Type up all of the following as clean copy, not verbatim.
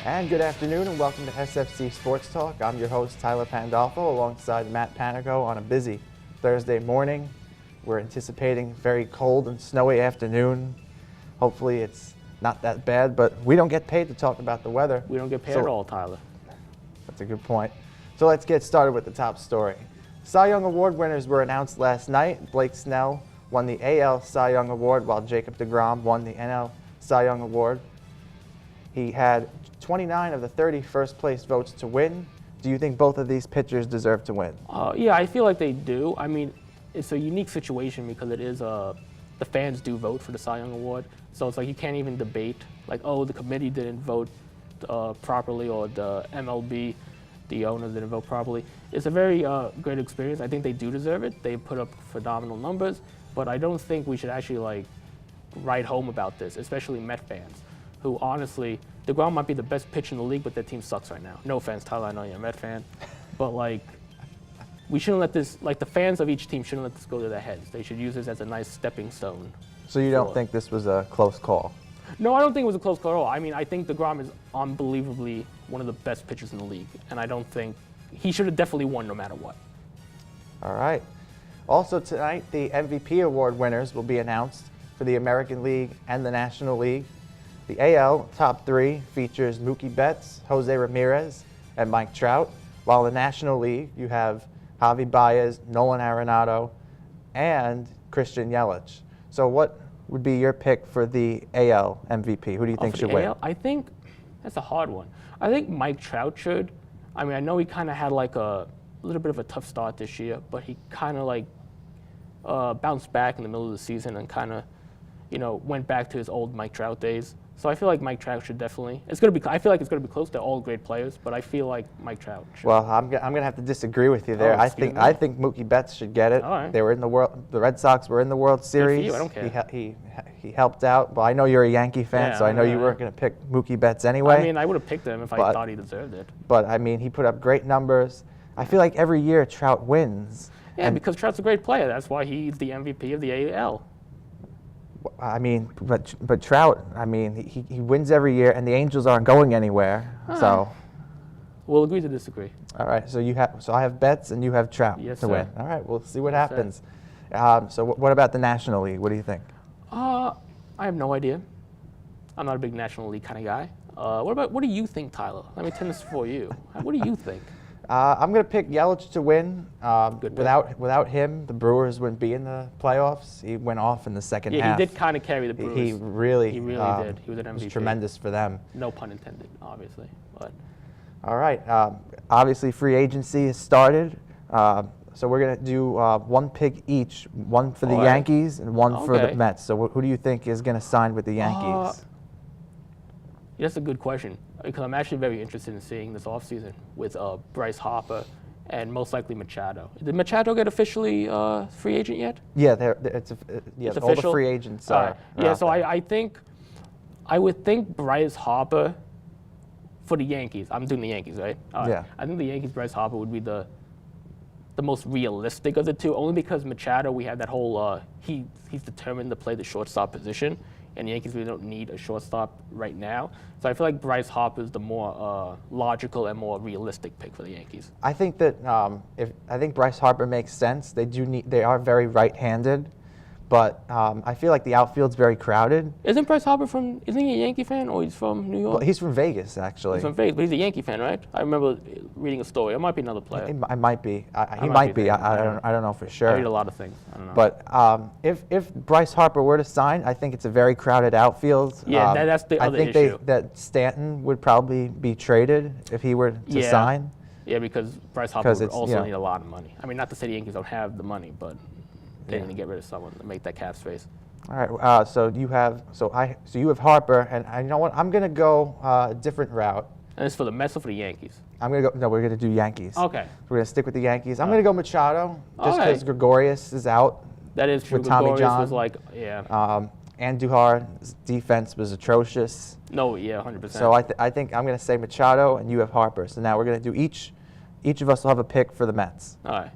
And good afternoon and welcome to SFC Sports Talk. I'm your host, Tyler Pandolfo, alongside Matt Panico on a busy Thursday morning. We're anticipating very cold and snowy afternoon. Hopefully it's not that bad, but we don't get paid to talk about the weather. We don't get paid at all, Tyler. That's a good point. So let's get started with the top story. Cy Young Award winners were announced last night. Blake Snell won the AL Cy Young Award, while Jacob deGrom won the NL Cy Young Award. He had 29 of the 30 first-place votes to win. Do you think both of these pitchers deserve to win? Yeah, I feel like they do. I mean, it's a unique situation because it is the fans do vote for the Cy Young Award, so it's like you can't even debate like, oh, the committee didn't vote properly, or the MLB, the owners didn't vote properly. It's a very great experience. I think they do deserve it. They put up phenomenal numbers, but I don't think we should actually like write home about this, especially Met fans, who honestly, deGrom might be the best pitcher in the league, but their team sucks right now. No offense, Tyler, I know you're a Met fan, but like, we shouldn't let this, like the fans of each team shouldn't let this go to their heads. They should use this as a nice stepping stone. So you don't think this was a close call? No, I don't think it was a close call at all. I mean, I think deGrom is unbelievably one of the best pitchers in the league, and I don't think he should have definitely won no matter what. All right. Also tonight, the MVP award winners will be announced for the American League and the National League. The AL top three features Mookie Betts, Jose Ramirez, and Mike Trout, while in the National League you have Javi Baez, Nolan Arenado, and Christian Yelich. So what would be your pick for the AL MVP? Who do you think should win? I think that's a hard one. I think Mike Trout should. I mean, I know he kind of had like a little bit of a tough start this year, but he kind of like bounced back in the middle of the season and kind of, went back to his old Mike Trout days. So I feel like Mike Trout should definitely. I feel like it's going to be close. They're all great players, but I feel like Mike Trout should. Well, I'm going to have to disagree with you there. I think Mookie Betts should get it. All right. They were in the Red Sox were in the World Series. I don't care. He helped out. Well, I know you're a Yankee fan, so I know you weren't going to pick Mookie Betts anyway. I mean, I would have picked him if I thought he deserved it. But I mean, he put up great numbers. I feel like every year Trout wins. Yeah, because Trout's a great player. That's why he's the MVP of the AL. I mean, but Trout, I mean, he wins every year, and the Angels aren't going anywhere. So we'll agree to disagree. All right. So I have Betts, and you have Trout to win. All right. We'll see what happens. So what about the National League? What do you think? I have no idea. I'm not a big National League kind of guy. What do you think, Tyler? Let me turn this for you. What do you think? I'm going to pick Yelich to win. Without him, the Brewers wouldn't be in the playoffs. He went off in the second half. Yeah, he did kind of carry the Brewers. He really did. He was an MVP. It was tremendous for them. No pun intended, obviously. But. All right. Obviously, free agency has started. So we're going to do one pick each, one for the Yankees and one for the Mets. So who do you think is going to sign with the Yankees? That's a good question, because I'm actually very interested in seeing this offseason with Bryce Harper and most likely Machado. Did Machado get officially free agent yet? Yeah, it's all official? The free agents are. Yeah, so I would think Bryce Harper for the Yankees. I'm doing the Yankees, right? Yeah. I think the Yankees, Bryce Harper would be the most realistic of the two, only because Machado, we have that whole, he's determined to play the shortstop position, and the Yankees really don't need a shortstop right now. So I feel like Bryce Harper is the more logical and more realistic pick for the Yankees. I think that I think Bryce Harper makes sense. They are very right-handed, but I feel like the outfield's very crowded. Isn't Bryce Harper isn't he a Yankee fan, or he's from New York? Well, he's from Vegas, actually. He's from Vegas, but he's a Yankee fan, right? I remember reading a story. It might be another player. It might be. He might be. I don't know for sure. I read a lot of things. I don't know. But if Bryce Harper were to sign, I think it's a very crowded outfield. Yeah, that's the other issue. I think that Stanton would probably be traded if he were to sign. Yeah, because Bryce Harper would also need a lot of money. I mean, not to say the Yankees don't have the money, but they need to get rid of someone to make that cap space. All right. So you have Harper, and you know what? I'm gonna go a different route. And it's for the Mets or for the Yankees? I'm gonna go. No, we're gonna do Yankees. Okay. We're gonna stick with the Yankees. I'm gonna go Machado, just because Gregorius is out. That is true. With Tommy John. Was like, Andujar's defense was atrocious. No, yeah, 100%. So I think I'm gonna say Machado, and you have Harper. So now we're gonna do each of us will have a pick for the Mets. All right.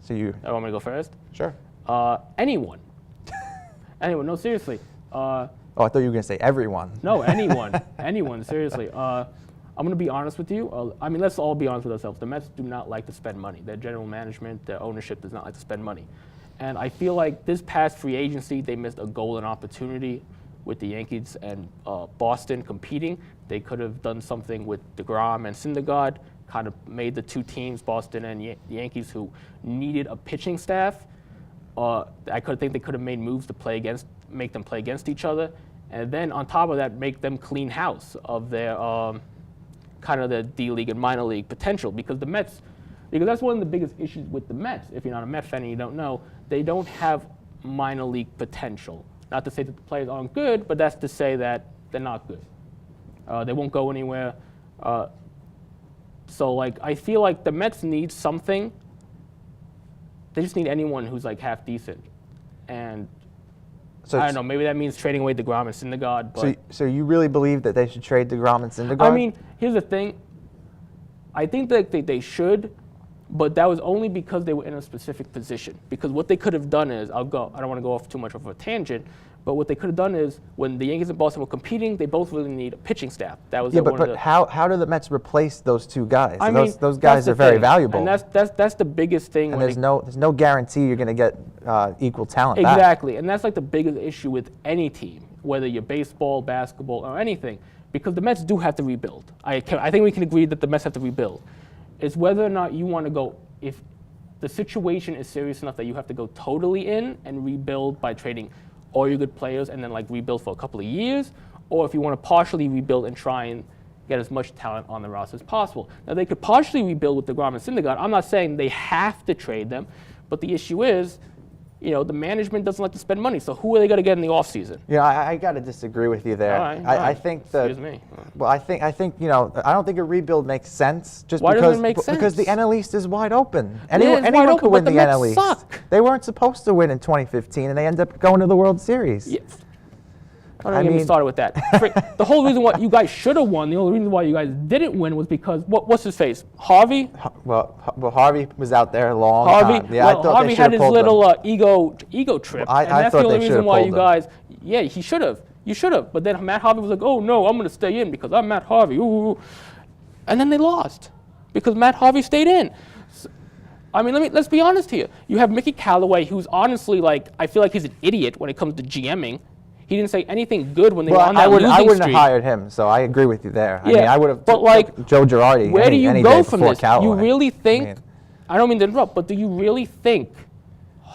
So you. I want me to go first? Sure. Anyone. Anyone. No, seriously. I thought you were going to say everyone. No, anyone. Anyone, seriously. I'm going to be honest with you. I mean, let's all be honest with ourselves. The Mets do not like to spend money. Their general management, their ownership does not like to spend money. And I feel like this past free agency, they missed a golden opportunity with the Yankees and Boston competing. They could have done something with DeGrom and Syndergaard, kind of made the two teams, Boston and the Yankees, who needed a pitching staff. I think they could have made moves to make them play against each other. And then on top of that, make them clean house of their kind of the D-League and minor league potential. Because that's one of the biggest issues with the Mets. If you're not a Mets fan and you don't know, they don't have minor league potential. Not to say that the players aren't good, but that's to say that they're not good. They won't go anywhere. So like, I feel like the Mets need something. They just need anyone who's like half decent. And so I don't know, maybe that means trading away DeGrom and Syndergaard. But so you really believe that they should trade DeGrom and Syndergaard? I mean, here's the thing. I think that they should, but that was only because they were in a specific position. Because what they could have done is, I don't want to go off too much of a tangent, but what they could have done is, when the Yankees and Boston were competing, they both really need a pitching staff. That was but how do the Mets replace those two guys? I mean, those guys are very valuable. And that's the biggest thing. And there's no guarantee you're going to get equal talent back. Exactly, and that's like the biggest issue with any team, whether you're baseball, basketball, or anything, because the Mets do have to rebuild. I think we can agree that the Mets have to rebuild. It's whether or not you want to go, if the situation is serious enough that you have to go totally in and rebuild by trading all your good players and then like rebuild for a couple of years, or if you want to partially rebuild and try and get as much talent on the roster as possible. Now, they could partially rebuild with DeGrom and Syndergaard. I'm not saying they have to trade them, but the issue is, the management doesn't like to spend money, so who are they going to get in the offseason? Yeah, I got to disagree with you there. All right. I think that. Excuse me. Well, I think I don't think a rebuild makes sense. Why doesn't it make sense? Because the NL East is wide open. Anyone could win the NL East. Suck. They weren't supposed to win in 2015, and they ended up going to the World Series. Yeah. Don't get me started with that. The whole reason why you guys should have won, the only reason why you guys didn't win was because, what's his face? Harvey? Well, Harvey was out there a long time. Yeah, well, Harvey had his little ego trip. Well, and that's the only reason why you guys, he should have. You should have. But then Matt Harvey was like, oh, no, I'm going to stay in because I'm Matt Harvey. Ooh. And then they lost because Matt Harvey stayed in. So, I mean, let's be honest here. You have Mickey Callaway, who's honestly I feel like he's an idiot when it comes to GMing. He didn't say anything good when they were on that losing streak. I wouldn't have hired him, so I agree with you there. Yeah, I would have took Joe Girardi. Where do you go from this? Callaway. You really think, I don't mean to interrupt, but do you really think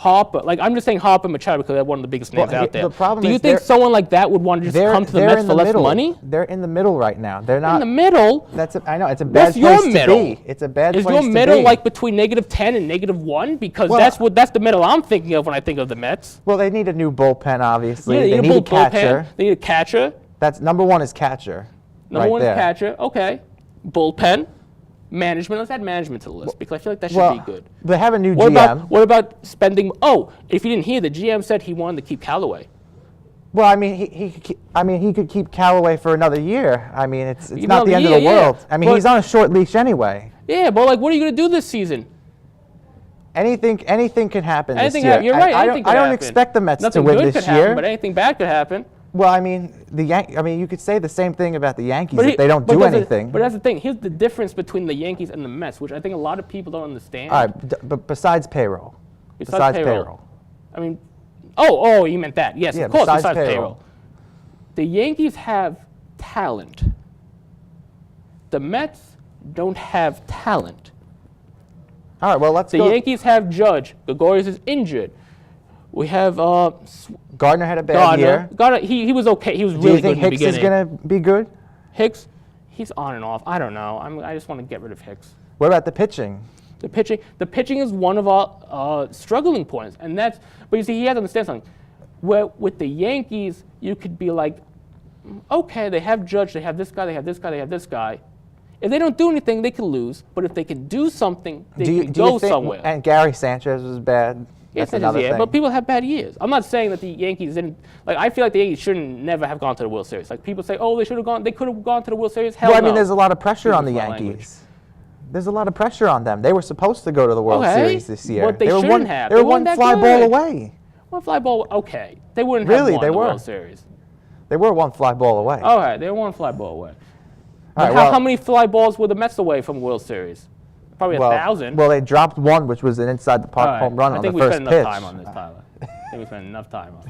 Harper, I'm just saying Harper and Machado because they're one of the biggest names out there. Do you think someone like that would want to just come to the Mets for less money? They're in the middle right now. They're not in the middle. I know it's a bad place to be. It's a bad place to be. Is your middle between -10 and -1? Because that's the middle I'm thinking of when I think of the Mets. Well, they need a new bullpen, obviously. Yeah, they need a catcher. They need a catcher. That's number one is catcher. Number one is catcher. Okay. Bullpen. Management. Let's add management to the list because I feel like that should be good. They have a new GM. What about spending? Oh, if you didn't hear, the GM said he wanted to keep Callaway. Well, I mean, he could keep Callaway for another year. I mean, it's not the end of the world. I mean, he's on a short leash anyway. Yeah, but what are you going to do this season? Anything can happen this year. You're right. I don't expect the Mets to win this year. Happen, but anything bad could happen. Well, I mean, you could say the same thing about the Yankees if they don't do anything. But that's the thing. Here's the difference between the Yankees and the Mets, which I think a lot of people don't understand. All right, but besides payroll. Besides payroll. I mean, oh, you meant that. Yes, yeah, of course, besides payroll. The Yankees have talent. The Mets don't have talent. All right, well, let's go. The Yankees have Judge. Gregorius is injured. We have Gardner had a bad year. He was okay. He was really good in the beginning. Do you think Hicks is going to be good? Hicks, he's on and off. I don't know. I just want to get rid of Hicks. What about the pitching? The pitching is one of our struggling points, and but you see, he has to understand something. Where with the Yankees, you could be like, okay, they have Judge, they have this guy, they have this guy, they have this guy. If they don't do anything, they can lose. But if they can do something, they can go somewhere. And Gary Sanchez was bad. Yes, but people have bad years. I'm not saying that the Yankees didn't. I feel like the Yankees never have gone to the World Series. People say, oh, they should have gone. They could have gone to the World Series. Hell no. I mean, there's a lot of pressure on the Yankees. There's a lot of pressure on them. They were supposed to go to the World Series this year. But they shouldn't have. They were one fly ball away. One fly ball. Okay, they wouldn't have won the World Series. They were one fly ball away. All right, they were one fly ball away. All right, How many fly balls were the Mets away from World Series? Probably 1,000. Well, they dropped one, which was an inside the park home run on the first pitch. I think we spent enough time on this, Tyler. I think we spent enough time on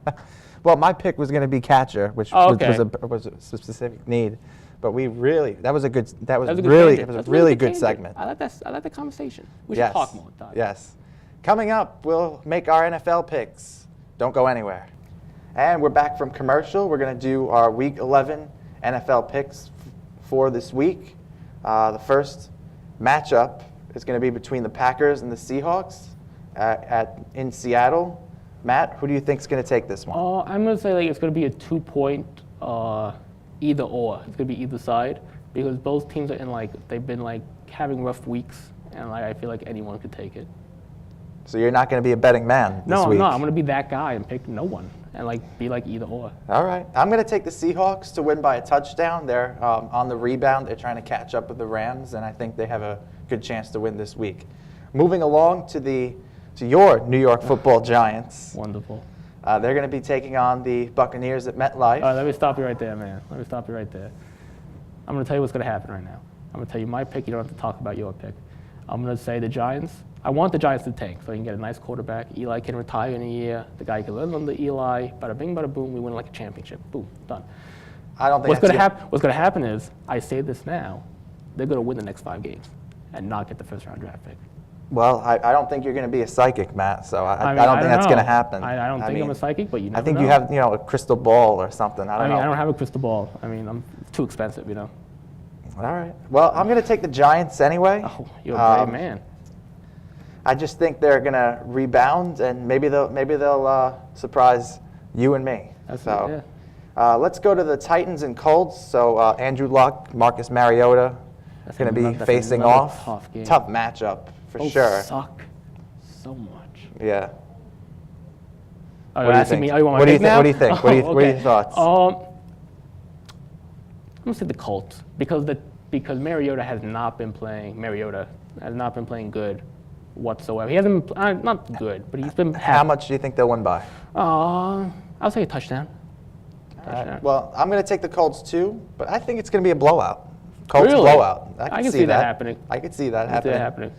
it. Well, my pick was going to be catcher, which was a specific need. But that was a really good segment. I like the conversation. We should talk more, Tyler. Yes. Coming up, we'll make our NFL picks. Don't go anywhere. And we're back from commercial. We're going to do our Week 11 NFL picks for this week. The first matchup is going to be between the Packers and the Seahawks in Seattle. Matt, who do you think is going to take this one? I'm going to say it's going to be a 2-point either or. It's going to be either side because both teams are they've been having rough weeks, and I feel like anyone could take it. So you're not going to be a betting man this week? No, I'm going to be that guy and pick no one and be either or. All right. I'm going to take the Seahawks to win by a touchdown. They're on the rebound. They're trying to catch up with the Rams, and I think they have a good chance to win this week. Moving along to your New York Football Giants. Wonderful. They're going to be taking on the Buccaneers at MetLife. All right, let me stop you right there, man. Let me stop you right there. I'm going to tell you what's going to happen right now. I'm going to tell you my pick. You don't have to talk about your pick. I'm going to say the Giants. I want the Giants to tank so they can get a nice quarterback. Eli can retire in a year. The guy can learn under Eli. Bada bing, bada boom. We win like a championship. Boom, done. I don't think what's going to happen is, I say this now, they're going to win the next 5 games and not get the first-round draft pick. Well, I don't think you're going to be a psychic, Matt. So I don't think that's going to happen. I don't think I'm a psychic, but you never know. I think you have a crystal ball or something. I don't know. I don't have a crystal ball. I'm too expensive, All right. Well, I'm going to take the Giants anyway. Oh, you're a brave man. I just think they're going to rebound, and maybe they'll surprise you and me. Let's go to the Titans and Colts. So Andrew Luck, Marcus Mariota, going to be facing off. Tough matchup for sure. Suck so much. Yeah. What do you think? What do you think? What are your thoughts? I'm going to say the Colts because Mariota has not been playing. Mariota has not been playing good whatsoever. He hasn't not good, but he's been. How much do you think they'll win by? I'll say a touchdown. Well, I'm going to take the Colts too, but I think it's going to be a blowout. Colts blowout. I can see that happening. I can see that happening.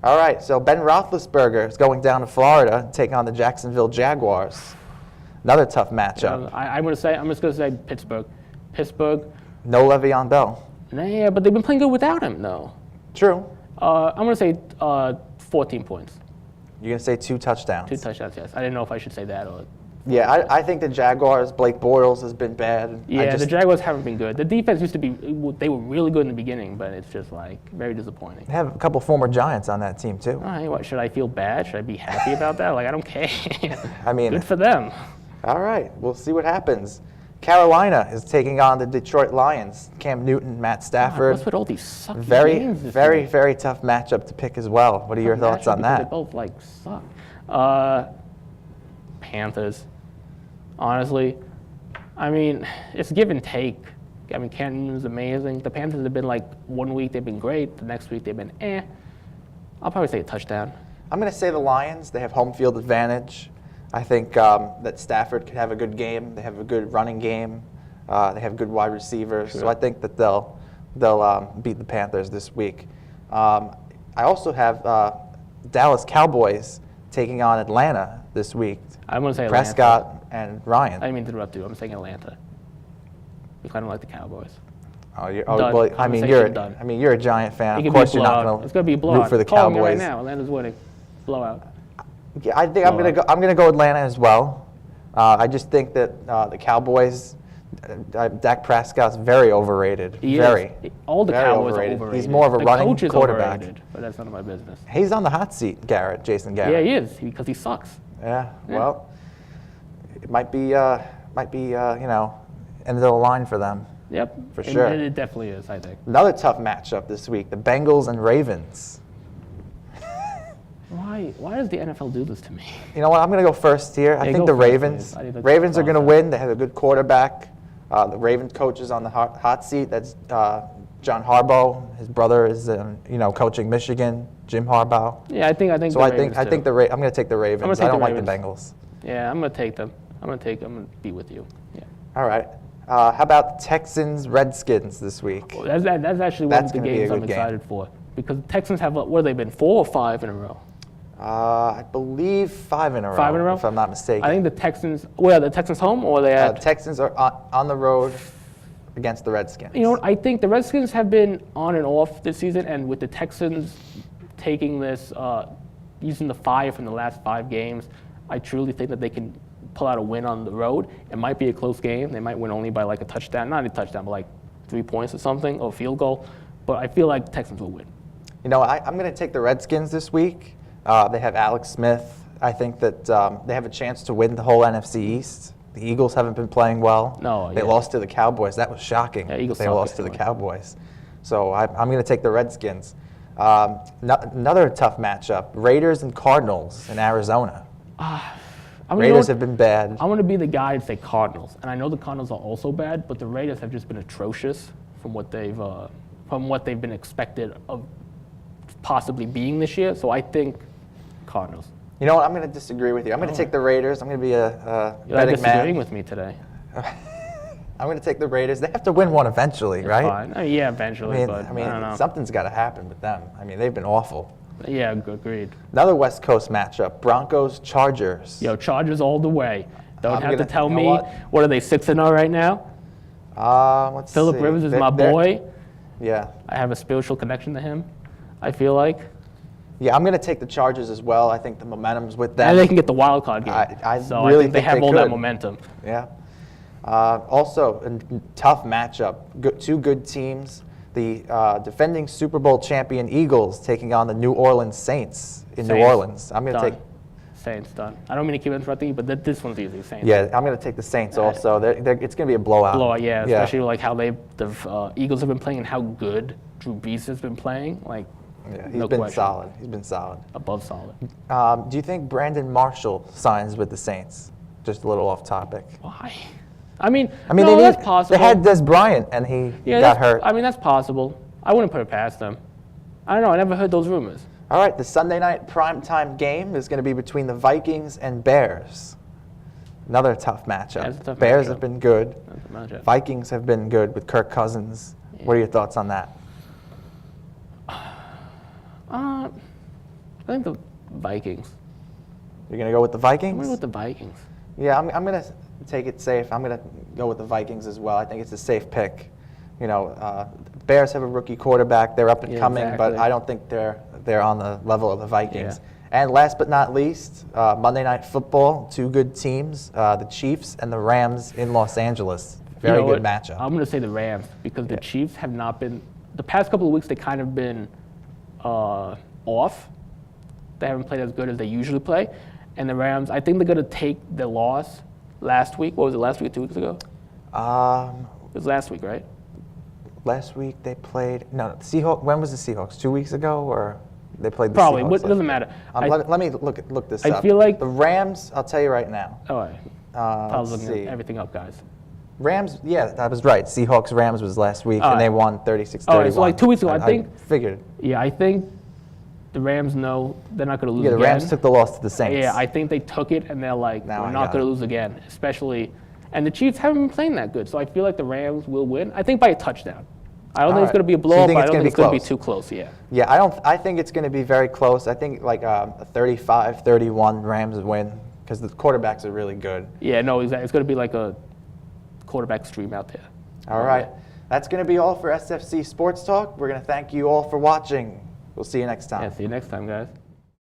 All All right, so Ben Roethlisberger is going down to Florida to take on the Jacksonville Jaguars. Another tough matchup. I'm just going to say Pittsburgh. Pittsburgh. No Le'Veon Bell. Yeah, but they've been playing good without him, though. True. I'm going to say 14 points. You're going to say 2 touchdowns. 2 touchdowns, yes. I didn't know if I should say that or. Yeah, I think the Jaguars, Blake Bortles has been bad. Yeah, the Jaguars haven't been good. The defense used to be, they were really good in the beginning, but it's just very disappointing. They have a couple former Giants on that team, too. All right, what, should I feel bad? Should I be happy about that? I don't care. Good for them. All right, we'll see what happens. Carolina is taking on the Detroit Lions. Cam Newton, Matt Stafford. What's with all these sucky games? Very tough matchup to pick as well. What are your thoughts on that? They both suck. Panthers. Honestly, it's give and take. Cam Newton's amazing. The Panthers have been 1 week they've been great. The next week they've been eh. I'll probably say a touchdown. I'm going to say the Lions. They have home field advantage. I think that Stafford could have a good game. They have a good running game. They have good wide receivers. Sure. So I think that they'll beat the Panthers this week. I also have Dallas Cowboys taking on Atlanta this week. I'm going to say Prescott Atlanta. And Ryan. I didn't mean to interrupt you. I'm saying Atlanta. Because I don't like the Cowboys. You're a Giant fan. Of course, you're not going to root for the Cowboys. Me right now. Atlanta's winning. Blowout. Yeah, I think I'm going to go Atlanta as well. I just think that the Cowboys, Dak Prescott's very overrated. All the Cowboys are overrated. He's more of a running quarterback. But that's none of my business. He's on the hot seat, Jason Garrett. Yeah, he is because he sucks. Yeah. Well, it might be end of the line for them. Yep. For sure. And it definitely is, I think. Another tough matchup this week: the Bengals and Ravens. Why does the NFL do this to me? You know what? I'm going to go first here. I think the Ravens. Ravens are going to win. They have a good quarterback. The Ravens coach is on the hot seat. That's John Harbaugh. His brother is coaching Michigan. Jim Harbaugh. Yeah, I think. So I think I'm going to take the Ravens. I don't like the Bengals. Yeah, I'm going to take them. I'm going to be with you. Yeah. All right. How about Texans Redskins this week? That's actually one of the games I'm excited for, because the Texans have, what have they been, 4 or 5 in a row? I believe 5 in a row. 5 in a row, if I'm not mistaken. I think the Texans. Where are the Texans home, or are they at? The Texans are on the road against the Redskins. You know what? I think the Redskins have been on and off this season, and with the Texans taking this, using the fire from the last 5 games, I truly think that they can pull out a win on the road. It might be a close game. They might win only by like a touchdown, not a touchdown, but like 3 points or something, or a field goal. But I feel like the Texans will win. You know, I'm going to take the Redskins this week. They have Alex Smith. I think that they have a chance to win the whole NFC East. The Eagles haven't been playing well. No, they lost to the Cowboys. That was shocking. Yeah, Eagles they lost to the Cowboys. So I'm going to take the Redskins. Another tough matchup: Raiders and Cardinals in Arizona. Raiders have been bad. I want to be the guy and say Cardinals, and I know the Cardinals are also bad, but the Raiders have just been atrocious from what they've been expected of possibly being this year. So I think Cardinals. You know what? I'm going to disagree with you. I'm going to take the Raiders. I'm going to be a betting disagreeing man. with me today. I'm going to take the Raiders. They have to win one eventually, right? Fine. I mean, yeah, eventually. I mean, don't know. Something's got to happen with them. I mean, they've been awful. Yeah, agreed. Another West Coast matchup: Broncos Chargers. Yo, Chargers all the way. Don't have to tell me. What are they 6-0 right now? Let's see. Phillip Rivers is my boy. Yeah. I have a spiritual connection to him, I feel like. Yeah, I'm going to take the Chargers as well. I think the momentum's with them. And they can get the wild card game. I so really I think they have all that momentum. Yeah. Also, a tough matchup. Two good teams. The defending Super Bowl champion Eagles taking on the New Orleans Saints in New Orleans. I'm going to take Saints done. I don't mean to keep interrupting you, but this one's easy. Saints. Yeah, I'm going to take the Saints also. It's going to be a blowout. Blowout, yeah. Especially like how the Eagles have been playing and how good Drew Brees has been playing. Like, yeah, he's been solid. He's been solid. Above solid. Do you think Brandon Marshall signs with the Saints? Just a little off topic. Why? I mean, that's possible. They had Des Bryant, and he got hurt. I mean, that's possible. I wouldn't put it past them. I don't know. I never heard those rumors. All right, the Sunday night primetime game is going to be between the Vikings and Bears. Another tough matchup. Yeah, it's a tough Bears matchup. have been good. That's a matchup. Vikings have been good with Kirk Cousins. Yeah. What are your thoughts on that? I think the Vikings. You're going to go with the Vikings? I'm going to go with the Vikings. Yeah, I'm going to take it safe. I'm going to go with the Vikings as well. I think it's a safe pick. You know, Bears have a rookie quarterback. They're up and coming, exactly. but I don't think they're on the level of the Vikings. Yeah. And last but not least, Monday Night Football, two good teams, the Chiefs and the Rams in Los Angeles. Very good matchup. I'm going to say the Rams because the Chiefs have not been – the past couple of weeks they kind of been off. They haven't played as good as they usually play. And the Rams, I think they're going to take the loss last week. What was it, last week or 2 weeks ago? It was last week, right? Last week they played – no, Seahawks. When was the Seahawks? 2 weeks ago, or they played the Probably. Seahawks? It doesn't matter. Let me look this up. I feel like – the Rams, I'll tell you right now. All right. I was looking everything up, guys. Rams, yeah, that was right. Seahawks-Rams was last week, and they won 36-31. All right, so like 2 weeks ago, I think – figured. Yeah, I think the Rams know they're not going to lose again. Yeah, the Rams took the loss to the Saints. Yeah, I think they took it, and they're like, we're not going to lose again, especially – and the Chiefs haven't been playing that good, so I feel like the Rams will win. I think by a touchdown. I don't think it's going to be a blowout, but I don't think it's going to be too close, yeah. Yeah, I think it's going to be very close. I think like a 35-31 Rams win because the quarterbacks are really good. Yeah, no, exactly. It's going to be like a quarterback stream out there. All right. That's going to be all for SFC Sports Talk. We're going to thank you all for watching. We'll see you next time. Yeah, see you next time, guys.